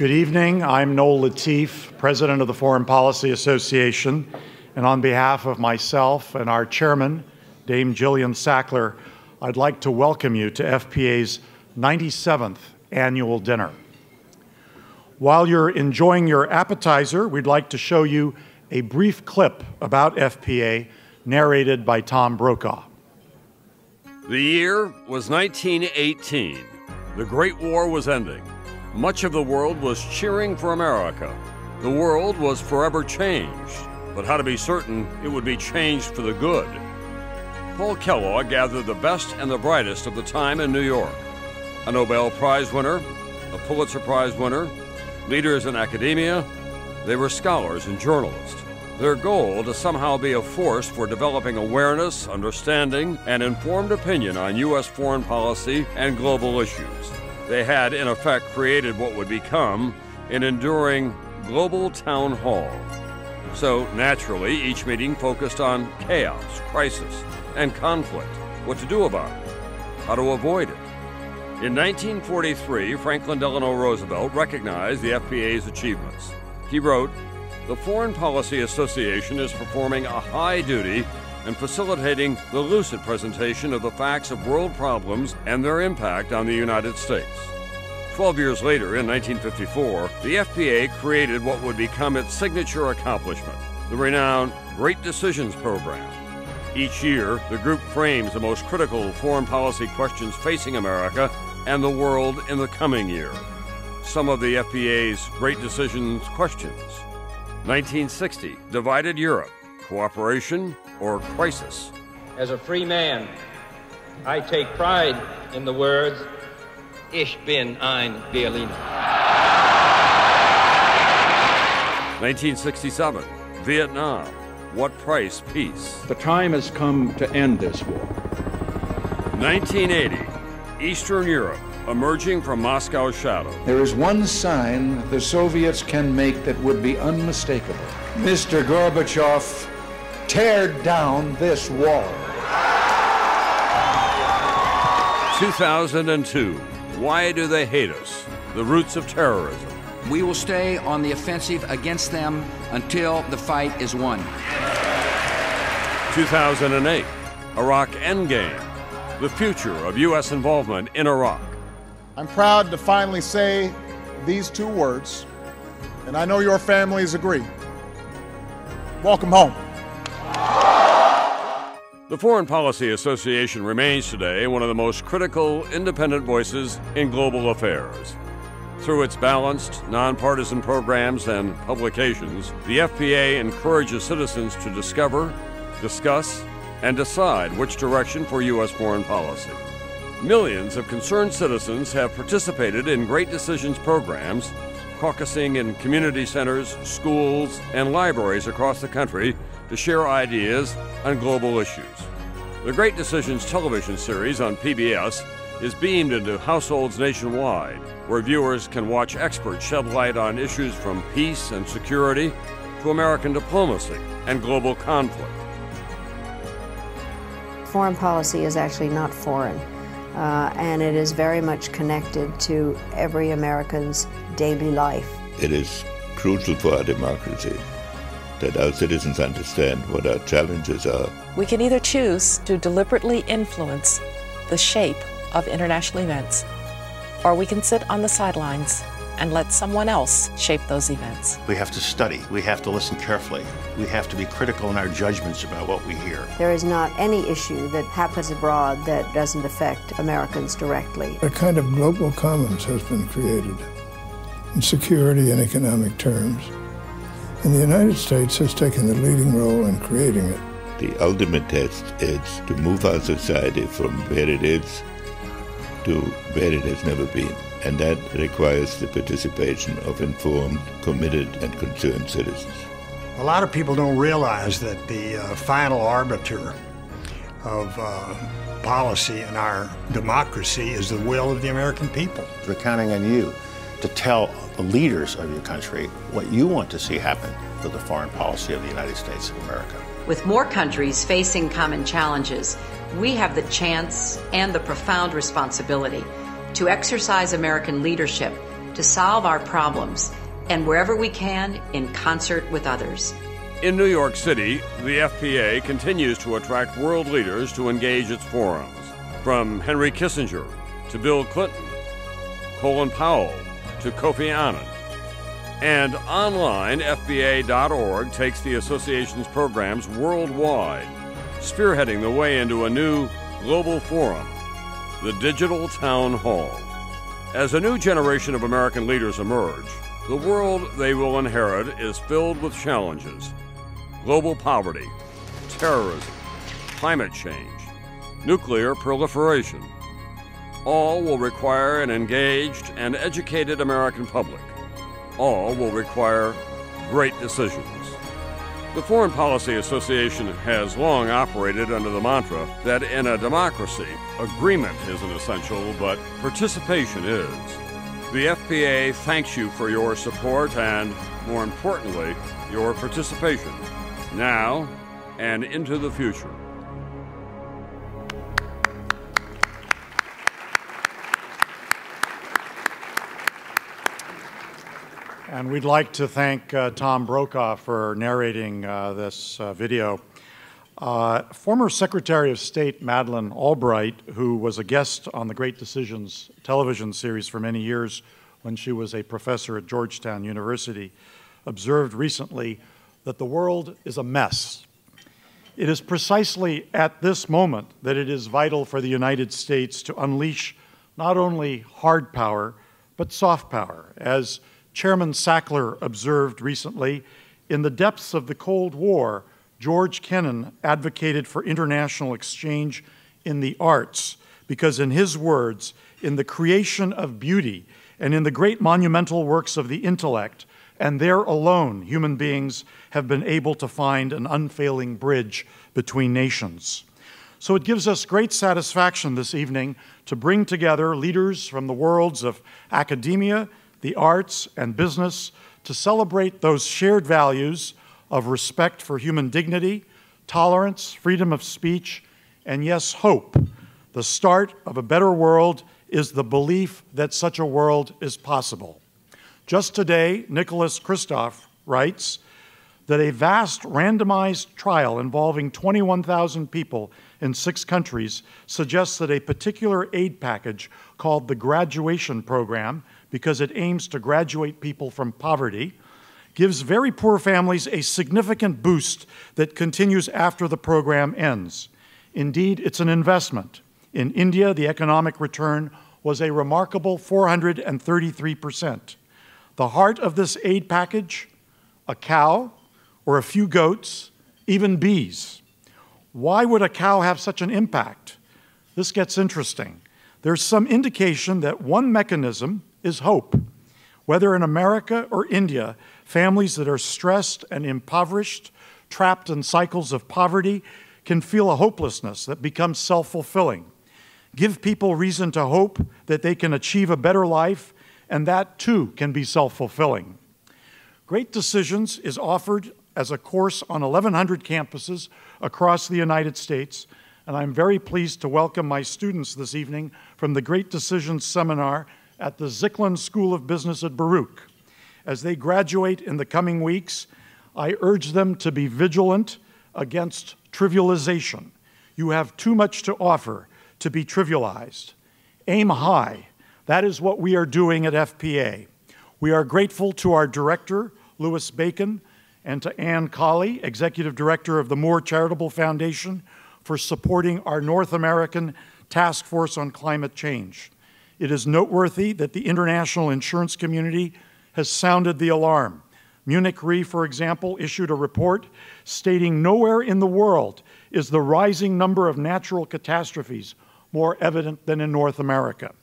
Good evening. I'm Noel Lateef, President of the Foreign Policy Association, and on behalf of myself and our chairman, Dame Jillian Sackler, I'd like to welcome you to FPA's 97th Annual Dinner. While you're enjoying your appetizer, we'd like to show you a brief clip about FPA narrated by Tom Brokaw. The year was 1918. The Great War was ending. Much of the world was cheering for America. The world was forever changed, but how to be certain it would be changed for the good? Paul Kellogg gathered the best and the brightest of the time in New York. A Nobel Prize winner, a Pulitzer Prize winner, leaders in academia, they were scholars and journalists. Their goal to somehow be a force for developing awareness, understanding, and informed opinion on U.S. foreign policy and global issues. They had, in effect, created what would become an enduring global town hall. So, naturally, each meeting focused on chaos, crisis, and conflict, what to do about it, how to avoid it. In 1943, Franklin Delano Roosevelt recognized the FPA's achievements. He wrote, "The Foreign Policy Association is performing a high duty and facilitating the lucid presentation of the facts of world problems and their impact on the United States." 12 years later, in 1954, the FPA created what would become its signature accomplishment, the renowned Great Decisions Program. Each year, the group frames the most critical foreign policy questions facing America and the world in the coming year. Some of the FPA's Great Decisions questions. 1960, divided Europe, cooperation or crisis? As a free man, I take pride in the words, Ich bin ein Berliner. 1967, Vietnam, what price peace? The time has come to end this war. 1980, Eastern Europe, emerging from Moscow's shadow. There is one sign the Soviets can make that would be unmistakable. Mr. Gorbachev, tear down this wall. 2002, why do they hate us? The roots of terrorism. We will stay on the offensive against them until the fight is won. 2008, Iraq Endgame, the future of U.S. involvement in Iraq. I'm proud to finally say these two words, and I know your families agree. Welcome home. The Foreign Policy Association remains today one of the most critical, independent voices in global affairs. Through its balanced, nonpartisan programs and publications, the FPA encourages citizens to discover, discuss, and decide which direction for U.S. foreign policy. Millions of concerned citizens have participated in Great Decisions programs, caucusing in community centers, schools, and libraries across the country to share ideas on global issues. The Great Decisions television series on PBS is beamed into households nationwide, where viewers can watch experts shed light on issues from peace and security to American diplomacy and global conflict. Foreign policy is actually not foreign, and it is very much connected to every American's daily life. It is crucial for our democracy that our citizens understand what our challenges are. We can either choose to deliberately influence the shape of international events, or we can sit on the sidelines and let someone else shape those events. We have to study, we have to listen carefully, we have to be critical in our judgments about what we hear. There is not any issue that happens abroad that doesn't affect Americans directly. A kind of global commons has been created in security and economic terms, and the United States has taken the leading role in creating it. The ultimate test is to move our society from where it is to where it has never been. And that requires the participation of informed, committed, and concerned citizens. A lot of people don't realize that the final arbiter of policy in our democracy is the will of the American people. We're counting on you to tell the leaders of your country what you want to see happen for the foreign policy of the United States of America. With more countries facing common challenges, we have the chance and the profound responsibility to exercise American leadership to solve our problems, and wherever we can, in concert with others. In New York City, the FPA continues to attract world leaders to engage its forums, from Henry Kissinger to Bill Clinton, Colin Powell to Kofi Annan. And online, FPA.org takes the association's programs worldwide, spearheading the way into a new global forum, the Digital Town Hall. As a new generation of American leaders emerge, the world they will inherit is filled with challenges: global poverty, terrorism, climate change, nuclear proliferation. All will require an engaged and educated American public. All will require great decisions. The Foreign Policy Association has long operated under the mantra that in a democracy, agreement isn't essential, but participation is. The FPA thanks you for your support and, more importantly, your participation, now and into the future. And we'd like to thank Tom Brokaw for narrating this video. Former Secretary of State Madeleine Albright, who was a guest on the Great Decisions television series for many years when she was a professor at Georgetown University, observed recently that the world is a mess. It is precisely at this moment that it is vital for the United States to unleash not only hard power, but soft power. As Chairman Sackler observed recently, in the depths of the Cold War, George Kennan advocated for international exchange in the arts because, in his words, in the creation of beauty and in the great monumental works of the intellect, and there alone human beings have been able to find an unfailing bridge between nations. So it gives us great satisfaction this evening to bring together leaders from the worlds of academia, the arts, and business to celebrate those shared values of respect for human dignity, tolerance, freedom of speech, and yes, hope. The start of a better world is the belief that such a world is possible. Just today, Nicholas Kristof writes that a vast randomized trial involving 21,000 people in 6 countries suggests that a particular aid package called the Graduation Program, because it aims to graduate people from poverty, gives very poor families a significant boost that continues after the program ends. Indeed, it's an investment. In India, the economic return was a remarkable 433%. The heart of this aid package, a cow or a few goats, even bees. Why would a cow have such an impact? This gets interesting. There's some indication that one mechanism is hope. Whether in America or India, families that are stressed and impoverished, trapped in cycles of poverty, can feel a hopelessness that becomes self-fulfilling. Give people reason to hope that they can achieve a better life, and that too can be self-fulfilling. Great Decisions is offered as a course on 1,100 campuses across the United States, and I'm very pleased to welcome my students this evening from the Great Decisions Seminar at the Zicklin School of Business at Baruch. As they graduate in the coming weeks, I urge them to be vigilant against trivialization. You have too much to offer to be trivialized. Aim high. That is what we are doing at FPA. We are grateful to our director, Louis Bacon, and to Ann Colley, Executive Director of the Moore Charitable Foundation, for supporting our North American Task Force on Climate Change. It is noteworthy that the international insurance community has sounded the alarm. Munich Re, for example, issued a report stating nowhere in the world is the rising number of natural catastrophes more evident than in North America.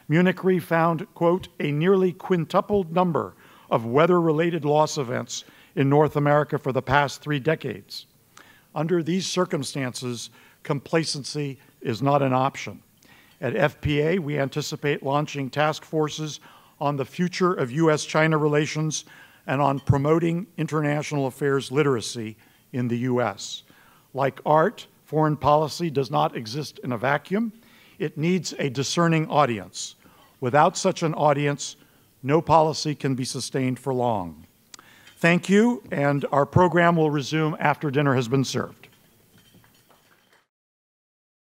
Munich Re found, quote, a nearly quintupled number of weather-related loss events in North America for the past 3 decades. Under these circumstances, complacency is not an option. At FPA, we anticipate launching task forces on the future of U.S.-China relations and on promoting international affairs literacy in the U.S. Like art, foreign policy does not exist in a vacuum. It needs a discerning audience. Without such an audience, no policy can be sustained for long. Thank you, and our program will resume after dinner has been served.